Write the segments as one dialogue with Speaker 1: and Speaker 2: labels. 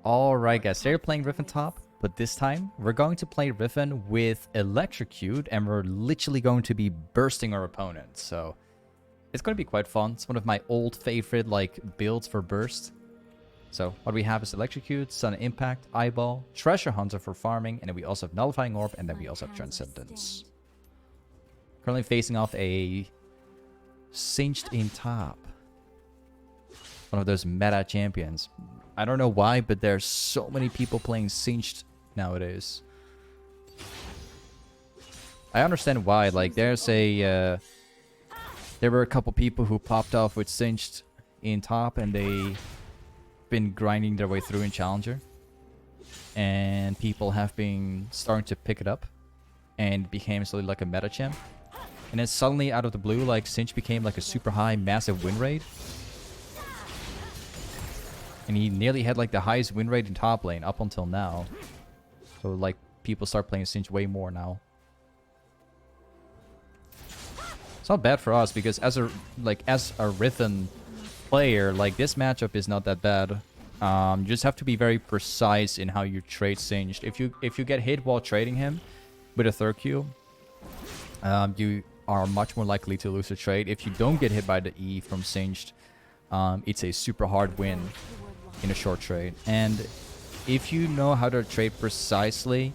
Speaker 1: Alright guys, today we're playing Riven top, but this time we're going to play Riven with Electrocute and we're literally going to be bursting our opponent. So it's going to be quite fun. It's one of my old favorite builds for burst. So what we have is Electrocute, Sun Impact, Eyeball, Treasure Hunter for farming, and then we also have Nullifying Orb, and then we also have Transcendence. Currently facing off a Singed in top. One of those meta champions. I don't know why, but there's so many people playing Singed nowadays. I understand why. Like, there were a couple people who popped off with Singed in top, and they been grinding their way through in Challenger. And people have been starting to pick it up, and became slowly like a meta champ. And then suddenly, out of the blue, like, Singed became like a super high, massive win rate. And he nearly had like the highest win rate in top lane up until now. So like people start playing Singed way more now. It's not bad for us because as a Riven player, like this matchup is not that bad. You just have to be very precise in how you trade Singed. If you get hit while trading him with a third Q, you are much more likely to lose a trade. If you don't get hit by the E from Singed, it's a super hard win in a short trade. And if you know how to trade precisely,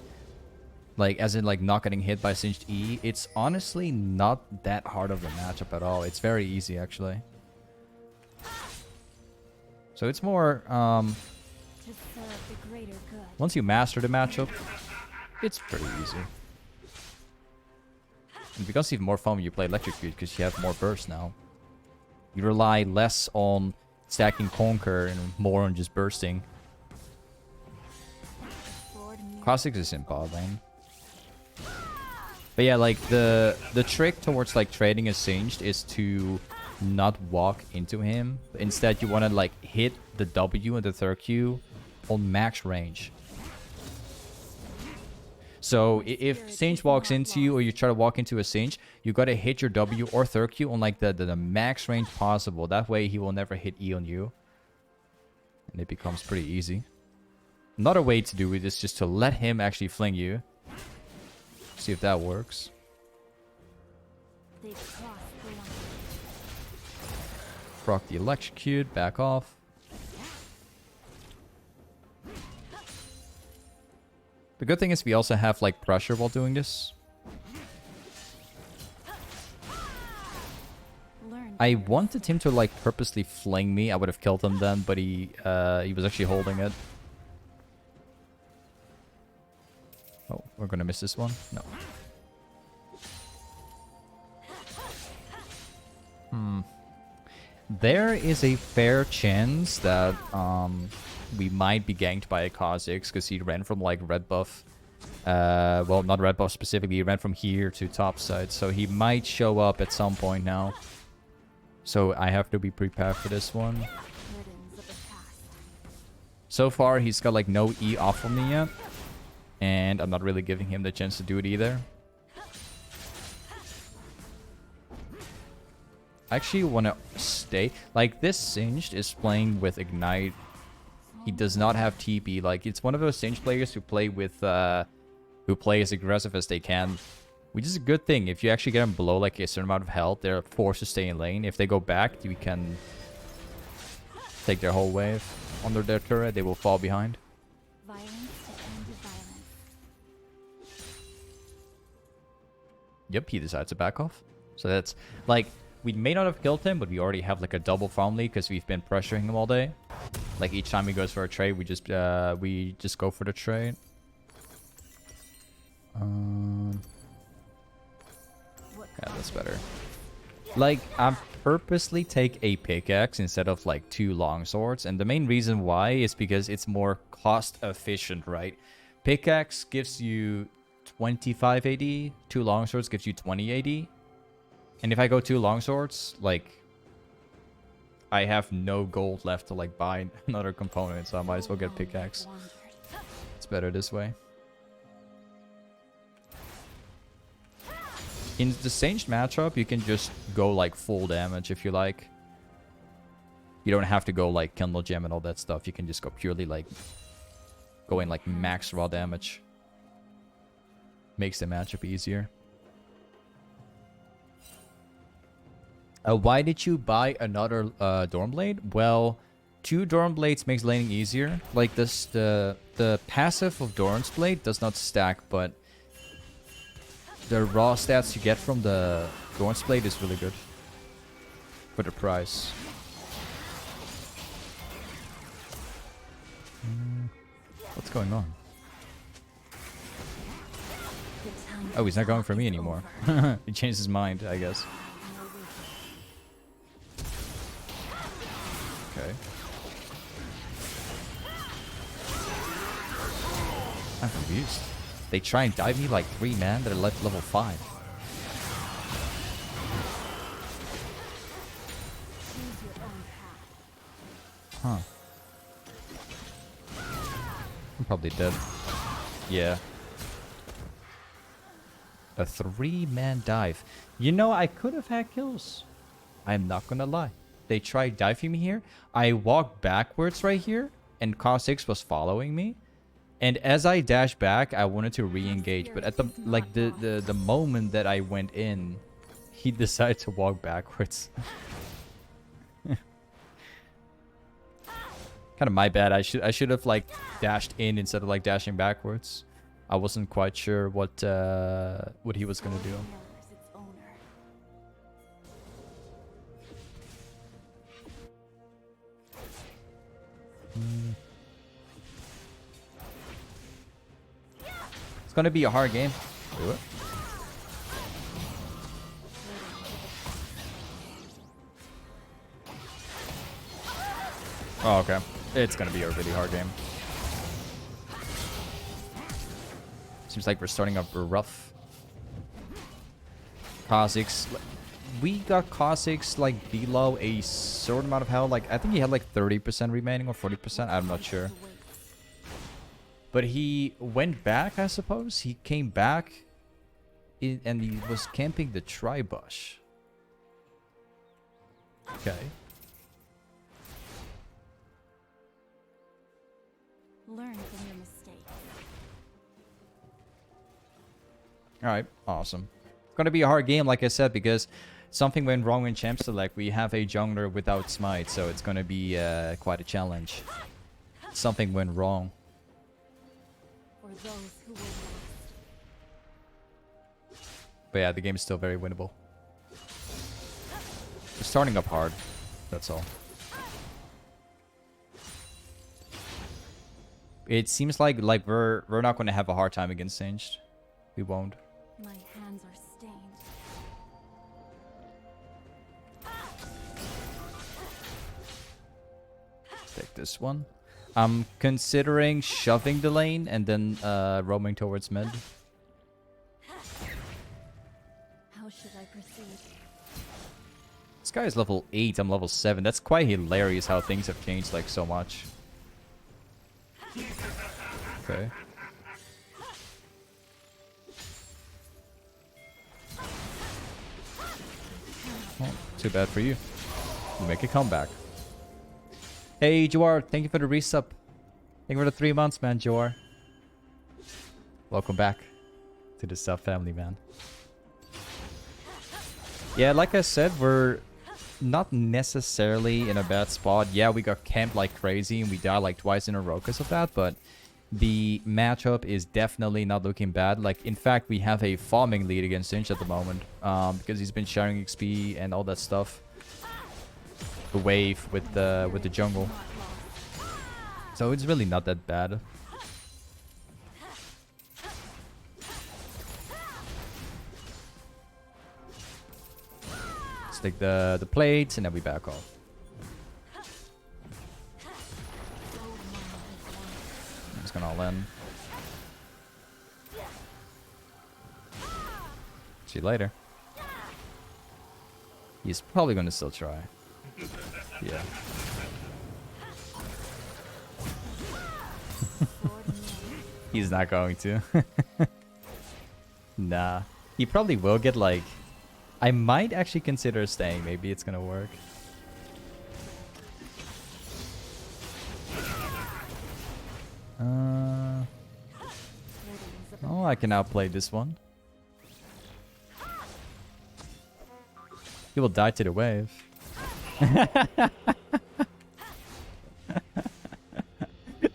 Speaker 1: like as in like not getting hit by Singed E, it's honestly not that hard of a matchup at all. It's very easy actually. So it's more once you master the matchup, it's pretty easy. And it becomes even more fun when you play Electrocute because you have more burst now. You rely less on stacking Conquer and more on just bursting. Kha'Zix is in bot lane. But yeah, like the trick towards like trading a Singed is to not walk into him. Instead, you want to like hit the W and the third Q on max range. So if Singed walks into you or you try to walk into a Singed, you gotta hit your W or third Q on like the max range possible. That way he will never hit E on you. And it becomes pretty easy. Another way to do it is just to let him actually fling you. See if that works. Proc the Electrocute, back off. The good thing is we also have like pressure while doing this. I wanted him to like purposely fling me. I would have killed him then, but he was actually holding it. Oh, we're gonna miss this one? No. There is a fair chance that we might be ganked by a Kha'Zix because he ran from like red buff. Well, not red buff specifically. He ran from here to top side, so he might show up at some point now. So I have to be prepared for this one. So far, he's got like no E off of me yet, and I'm not really giving him the chance to do it either. I actually want to stay. Like, this Singed is playing with Ignite. He does not have TP. Like, it's one of those Singed players who play with, who play as aggressive as they can. Which is a good thing. If you actually get them below, like, a certain amount of health, they're forced to stay in lane. If they go back, you can take their whole wave under their turret. They will fall behind. Yep, he decides to back off. So that's, like... We may not have killed him, but we already have like a double farm lead because we've been pressuring him all day. Like each time he goes for a trade, we just go for the trade. Yeah, that's better. Like, I purposely take a pickaxe instead of like 2 long swords, and the main reason why is because it's more cost efficient, right? Pickaxe gives you 25 AD, 2 long swords gives you 20 AD. And if I go 2 longswords, like, I have no gold left to, like, buy another component, so I might as well get a pickaxe. It's better this way. In the Singed matchup, you can just go, like, full damage if you like. You don't have to go, like, Kindle Gem and all that stuff. You can just go purely, like, going like max raw damage. Makes the matchup easier. Why did you buy another Dorm Blade? Well, 2 Dorm Blades makes laning easier. Like this, the passive of Dorm's Blade does not stack, but the raw stats you get from the Dorm's Blade is really good for the price. What's going on? Oh, he's not going for me anymore. He changed his mind, I guess. Okay. I'm confused. They try and dive me like 3 man that are left level 5. Huh. I'm probably dead. Yeah. A 3-man dive. You know, I could have had kills. I'm not gonna lie. They tried diving me here. I walked backwards right here, and Kha'Zix was following me. And as I dashed back, I wanted to re-engage, but at the moment that I went in, he decided to walk backwards. Kind of my bad. I should have like dashed in instead of like dashing backwards. I wasn't quite sure what he was gonna do. It's gonna be a hard game. Do it. Oh, okay. It's gonna be a really hard game. Seems like we're starting up rough. Kha'Zix. We got Kha'Zix like below a certain amount of health. Like I think he had like 30% remaining or 40%. I'm not sure. But he went back, I suppose. He came back and he was camping the tri-bush. Okay.
Speaker 2: Learn from your mistakes.
Speaker 1: Alright, awesome. It's gonna be a hard game, like I said, because something went wrong in Champ Select. We have a jungler without smite, so it's gonna be quite a challenge. Something went wrong.
Speaker 2: For those who were lost.
Speaker 1: But yeah, the game is still very winnable. We're starting up hard. That's all. It seems like we're not going to have a hard time against Singed. We won't.
Speaker 2: My hands are stained.
Speaker 1: Take this one. I'm considering shoving the lane and then roaming towards mid.
Speaker 2: How should I proceed?
Speaker 1: This guy is level 8, I'm level 7. That's quite hilarious how things have changed like so much. Okay. Well, too bad for you. You make a comeback. Hey, Joar, thank you for the resub. Thank you for the 3 months, man, Joar. Welcome back to the sub family, man. Yeah, like I said, we're not necessarily in a bad spot. Yeah, we got camped like crazy and we died like twice in a row because of that, but the matchup is definitely not looking bad. Like, in fact, we have a farming lead against Sinch at the moment because he's been sharing XP and all that stuff. The wave with the jungle. So it's really not that bad. Let's take the plates and then we back off. I'm just gonna all in. See you later. He's probably gonna still try. Yeah. He's not going to. Nah. He probably will get like... I might actually consider staying. Maybe it's gonna work. I can outplay this one. He will die to the wave.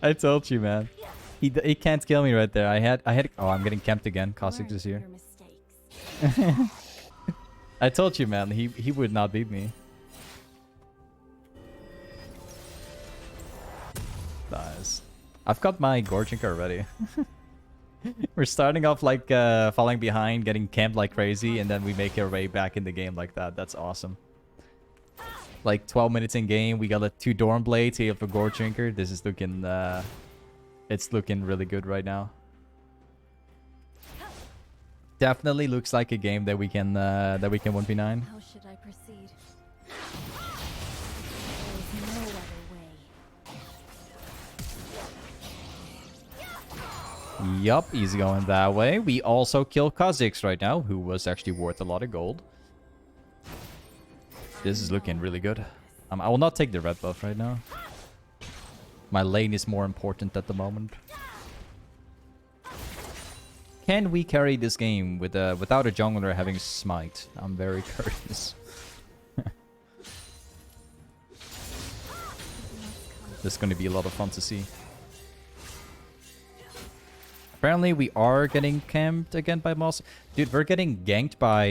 Speaker 1: I told you, man. He can't kill me right there. I had. Oh, I'm getting camped again. Kha'Zix is here. I told you, man. He would not beat me. Nice. I've got my goredrinker already. We're starting off like falling behind, getting camped like crazy, and then we make our way back in the game like that. That's awesome. Like 12 minutes in game, we got a 2 Dorm Blades, he have a goredrinker. This is looking it's looking really good right now. Definitely looks like a game that we can 1v9.
Speaker 2: How should I proceed? There is no other way.
Speaker 1: Yup, he's going that way. We also kill Kha'Zix right now, who was actually worth a lot of gold. This is looking really good. I will not take the red buff right now. My lane is more important at the moment. Can we carry this game with without a jungler having smite? I'm very curious. This is going to be a lot of fun to see. Apparently we are getting camped again by Moss. Dude, we're getting ganked by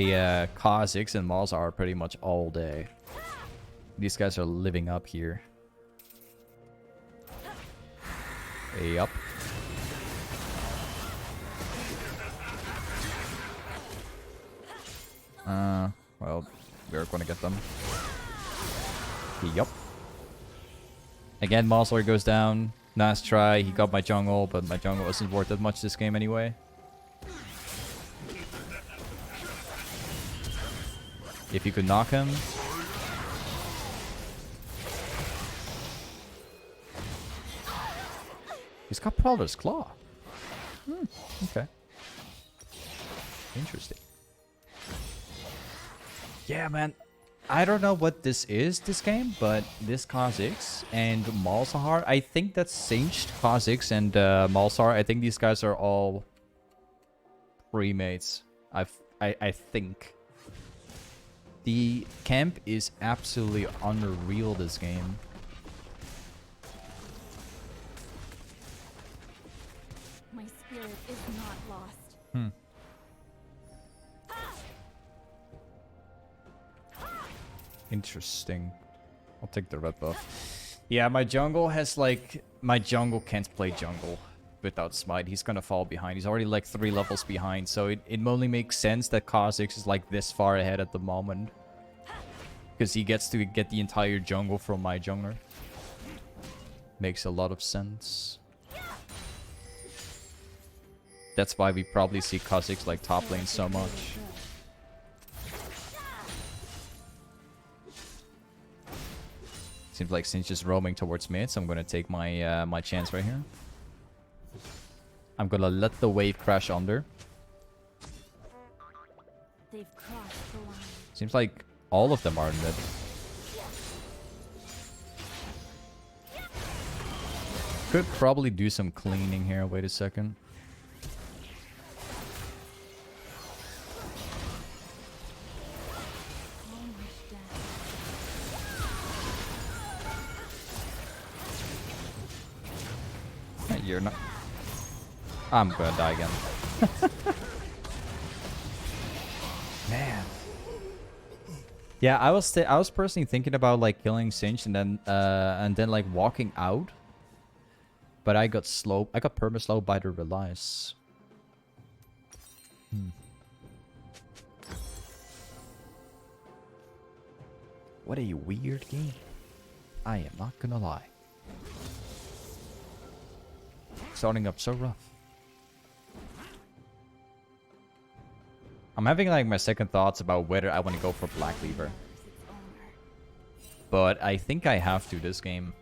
Speaker 1: Kha'Zix and Malzahar pretty much all day. These guys are living up here. Yup. Well, we're gonna get them. Yup. Again, Malzahar goes down. Nice try. He got my jungle, but my jungle isn't worth that much this game anyway. If you could knock him. He's got Prowler's Claw. Okay. Interesting. Yeah, man. I don't know what this is, this game, but this Kha'Zix and Malzahar, I think that's Singed Kha'Zix and Malzahar. I think these guys are all pre-mates. I think. The camp is absolutely unreal this game.
Speaker 2: My spirit is not lost.
Speaker 1: Interesting. I'll take the red buff. Yeah, my jungle has like... My jungle can't play jungle without smite. He's gonna fall behind. He's already like 3 levels behind. So it only makes sense that Kha'Zix is like this far ahead at the moment. Because he gets to get the entire jungle from my jungler. Makes a lot of sense. That's why we probably see Kha'Zix like top lane so much. Seems like Sin's just roaming towards mid, so I'm gonna take my my chance right here. I'm gonna let the wave crash under.
Speaker 2: They've crossed the line.
Speaker 1: Seems like all of them are in mid. Could probably do some cleaning here. Wait a second. You're not. I'm gonna die again. Man. Yeah, I was personally thinking about like killing Sinch and then like walking out. But I got perma-slowed by the Reliance. What a weird game. I am not gonna lie. Starting up so rough. I'm having like my second thoughts about whether I want to go for Black Lever. But I think I have to this game.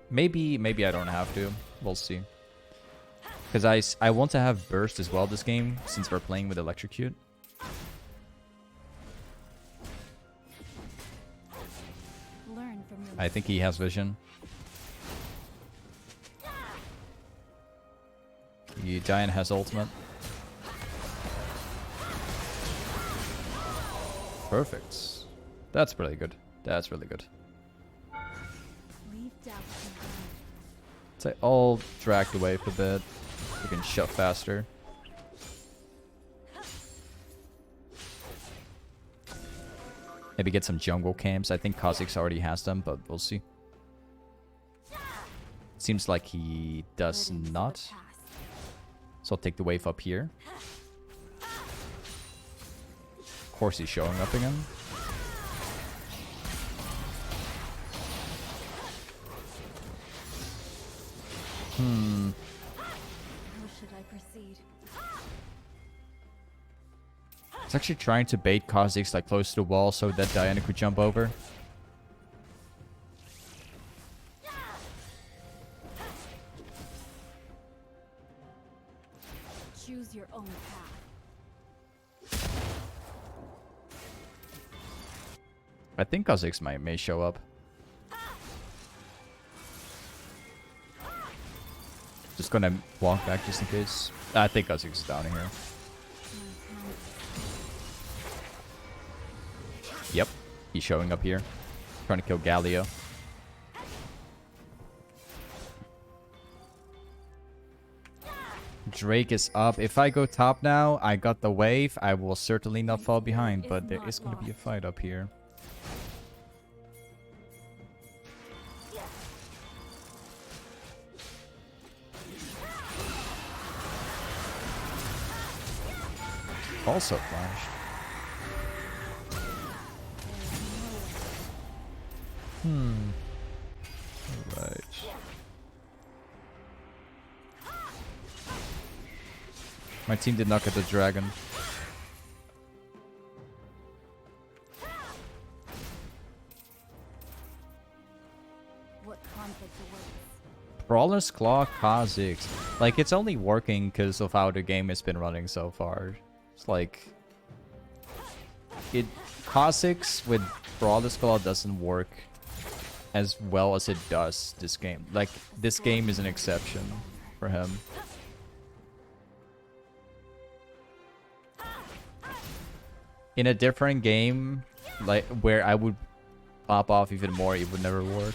Speaker 1: Maybe I don't have to. We'll see. Because I want to have Burst as well this game, since we're playing with Electrocute. I think he has vision. The Giant has ultimate. Perfect. That's really good. That's really good.
Speaker 2: Leave doubt behind.
Speaker 1: So I'll drag the wave a bit. We can shove faster. Maybe get some jungle camps. I think Kha'Zix already has them, but we'll see. Seems like he does
Speaker 2: Let into the
Speaker 1: not.
Speaker 2: past.
Speaker 1: So I'll take the wave up here. Of course he's showing up again.
Speaker 2: How should I proceed?
Speaker 1: It's actually trying to bait Kha'Zix like close to the wall so that Diana could jump over.
Speaker 2: Choose your own path.
Speaker 1: I think Kha'Zix may show up. Just gonna walk back just in case. I think Kha'Zix is down here. Yep, he's showing up here. Trying to kill Galio. Drake is up. If I go top now, I got the wave. I will certainly not fall behind, but there is going to be a fight up here. Also flashed. Alright. My team did not get the dragon.
Speaker 2: What conflict awaits?
Speaker 1: Brawler's Claw Kha'Zix. Like, it's only working because of how the game has been running so far. It's like... Kha'Zix with Brawler's Claw doesn't work as well as it does this game. Like, this game is an exception for him. In a different game, like, where I would pop off even more, it would never work.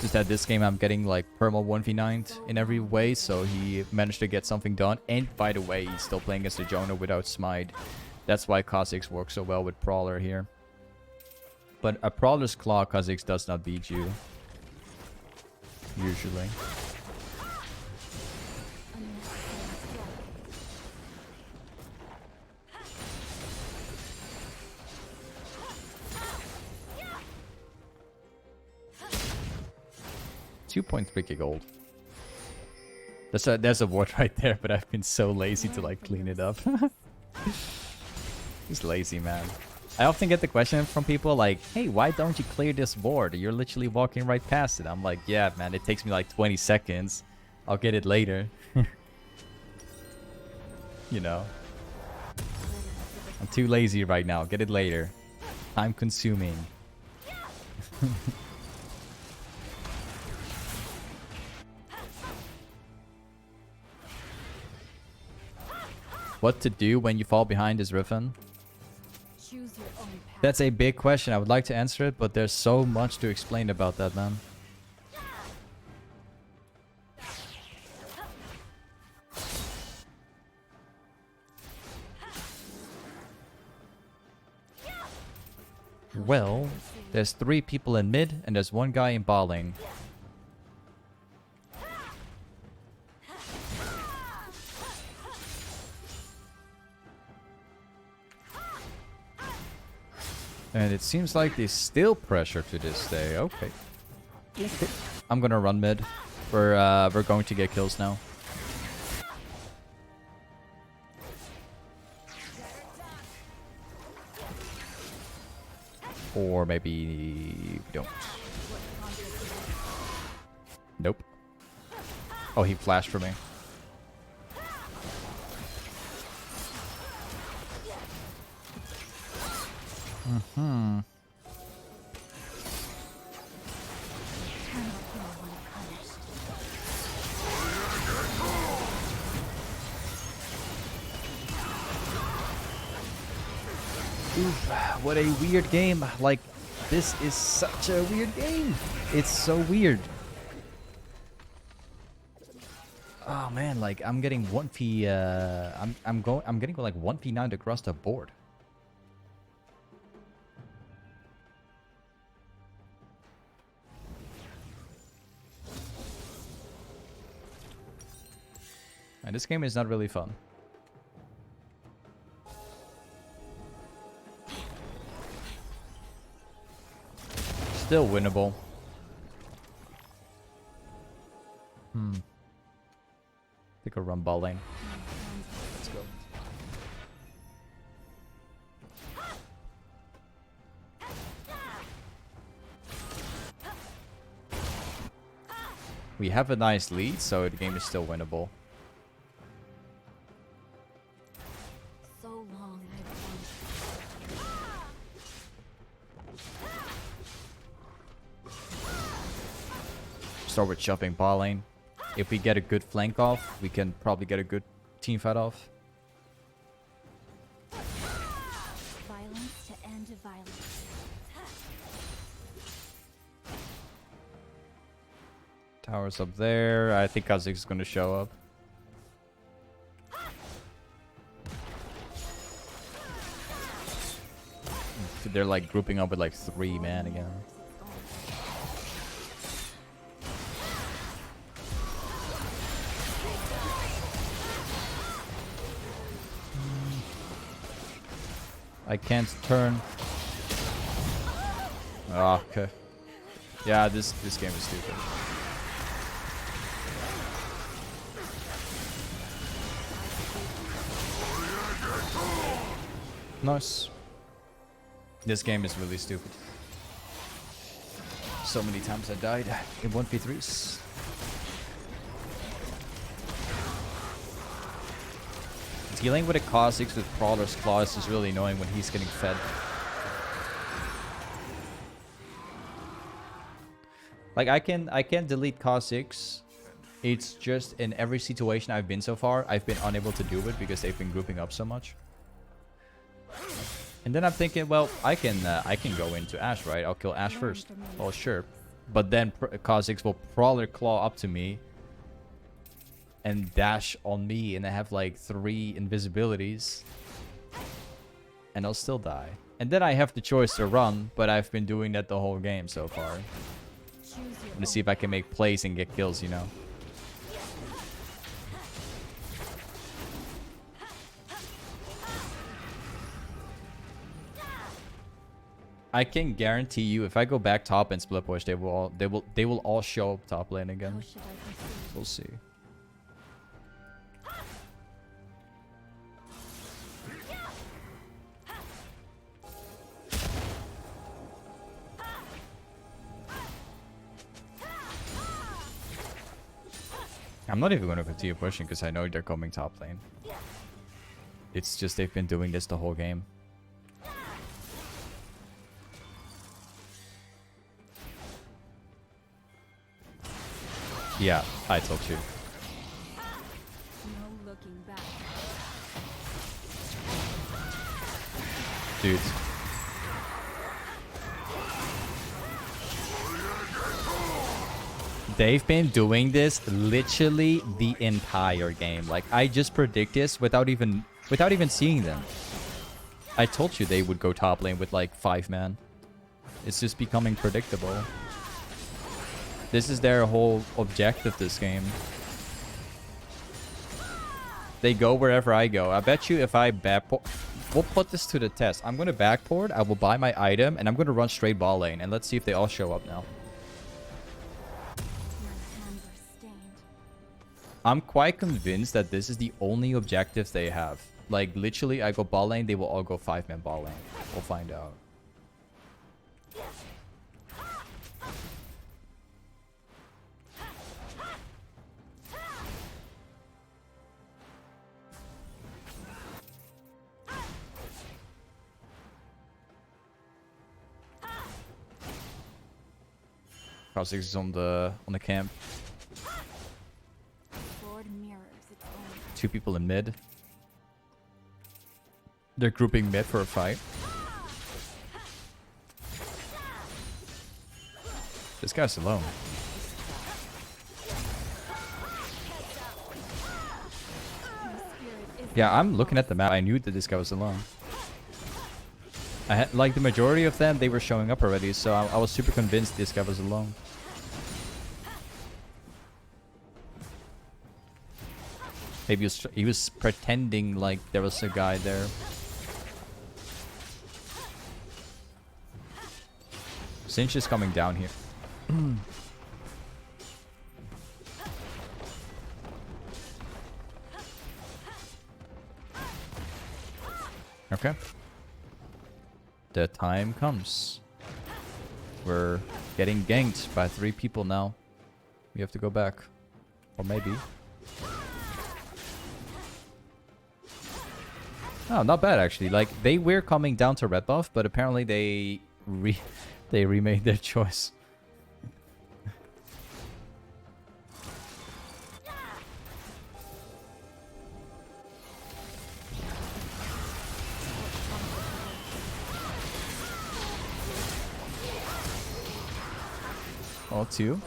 Speaker 1: Just that this game I'm getting like perma 1v9'd in every way, so he managed to get something done. And by the way, he's still playing against the Jonah without smite. That's why Kha'Zix works so well with Brawler here. But a Brawler's Claw, Kha'Zix does not beat you. Usually. 2.3k gold. There's a ward right there, but I've been so lazy to like clean it up. He's lazy, man. I often get the question from people like, hey, why don't you clear this ward? You're literally walking right past it. I'm like, yeah, man, it takes me like 20 seconds. I'll get it later. You know. I'm too lazy right now. Get it later. Time consuming. What to do when you fall behind is Riven?
Speaker 2: Choose your own path.
Speaker 1: That's a big question. I would like to answer it, but there's so much to explain about that, man. Well, there's 3 people in mid, and there's 1 guy in balling. And it seems like there's still pressure to this day. Okay. I'm gonna run mid. We're going to get kills now. Or maybe we don't. Nope. Oh, he flashed for me. Mm-hmm. Oof, what a weird game. Like, this is such a weird game. It's so weird. Oh man, like I'm getting 1p I'm getting like 1p9 across the board. And this game is not really fun. Still winnable. Take a run ball lane. Let's go. We have a nice lead, so the game is still winnable.
Speaker 2: So long
Speaker 1: Start with chopping ball lane. If we get a good flank off, we can probably get a good team fight off.
Speaker 2: violence to end violence.
Speaker 1: Tower's up there. I think Kha'Zix is going to show up. They're like grouping up with like 3 man again. I can't turn. Oh, okay. Yeah, this game is stupid. Nice. This game is really stupid. So many times I died in 1v3s. Dealing with a Kha'Zix with Prowler's Claws is really annoying when he's getting fed. Like I can delete Kha'Zix. It's just in every situation I've been so far, I've been unable to do it because they've been grouping up so much. And then I'm thinking, well, I can go into Ashe, right? I'll kill Ashe first. Well, sure. But then Kha'Zix will Prowler Claw up to me and dash on me, and I have like 3 invisibilities. And I'll still die. And then I have the choice to run, but I've been doing that the whole game so far. I'm gonna see if I can make plays and get kills, you know. I can guarantee you, if I go back top and split push, they will all show up top lane again. We'll see. I'm not even going to continue pushing because I know they're coming top lane. It's just they've been doing this the whole game. Yeah, I told you.
Speaker 2: No looking back.
Speaker 1: Dude. They've been doing this literally the entire game. Like, I just predict this without even seeing them. I told you they would go top lane with like 5 man. It's just becoming predictable. This is their whole objective this game. They go wherever I go. I bet you if I backport... We'll put this to the test. I'm going to backport, I will buy my item, and I'm going to run straight ball lane. And let's see if they all show up now. I'm quite convinced that this is the only objective they have. Like, literally, I go ball lane, they will all go 5-man ball lane. We'll find out. Kha'Zix is on the camp. 2 people in mid. They're grouping mid for a fight. guy's alone. Yeah, I'm looking at the map. I knew that this guy was alone. I had, like, the majority of them, they were showing up already, so I was super convinced this guy was alone. Maybe he was pretending like there was a guy there. Sinch is coming down here. Okay. The time comes. We're getting ganked by 3 people now. We have to go back. Or maybe. Oh, not bad actually. Like, they were coming down to red buff, but apparently they remade their choice. All 2.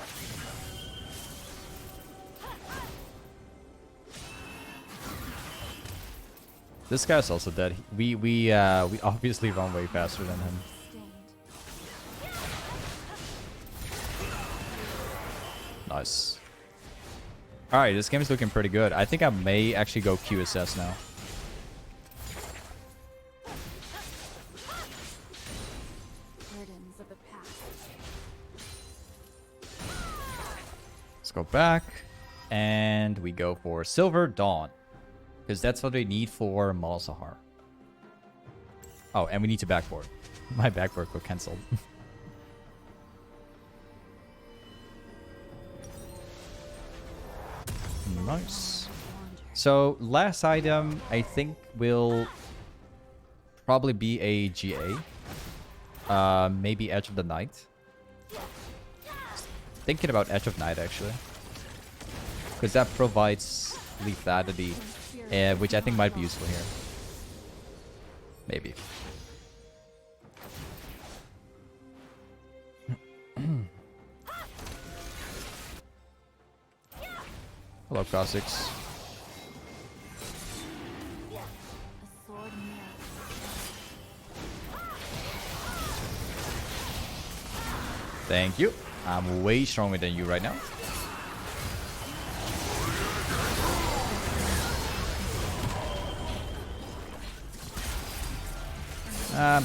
Speaker 1: This guy's also dead. We obviously run way faster than him. Nice. Alright, this game is looking pretty good. I think I may actually go QSS now.
Speaker 2: Burdens of the past.
Speaker 1: Let's go back. And we go for Silver Dawn. Because that's what they need for Malzahar. Oh, and we need to backboard. My backboard got cancelled. Nice. So, last item, I think, will probably be a GA. Maybe Edge of the Night. Thinking about Edge of Night, actually. Because that provides lethality, which I think might be useful here. Maybe. Hello, Kha'Zix.
Speaker 2: A sword mirror.
Speaker 1: Thank you. I'm way stronger than you right now.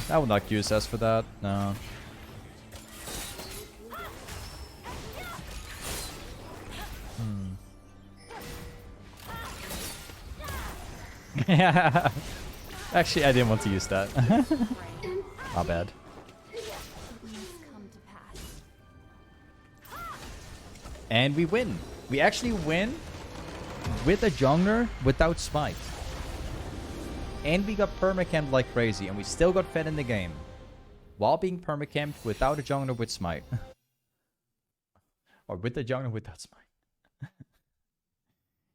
Speaker 1: I would not use S for that. No. Yeah. Actually, I didn't want to use that. My bad.
Speaker 2: Come to pass.
Speaker 1: And we win. We actually win with a jungler without smite. And we got permacamped like crazy, and we still got fed in the game. While being permacamped without a jungler with smite. Or with a jungler without smite.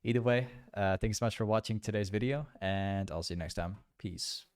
Speaker 1: Either way, thanks so much for watching today's video, and I'll see you next time. Peace.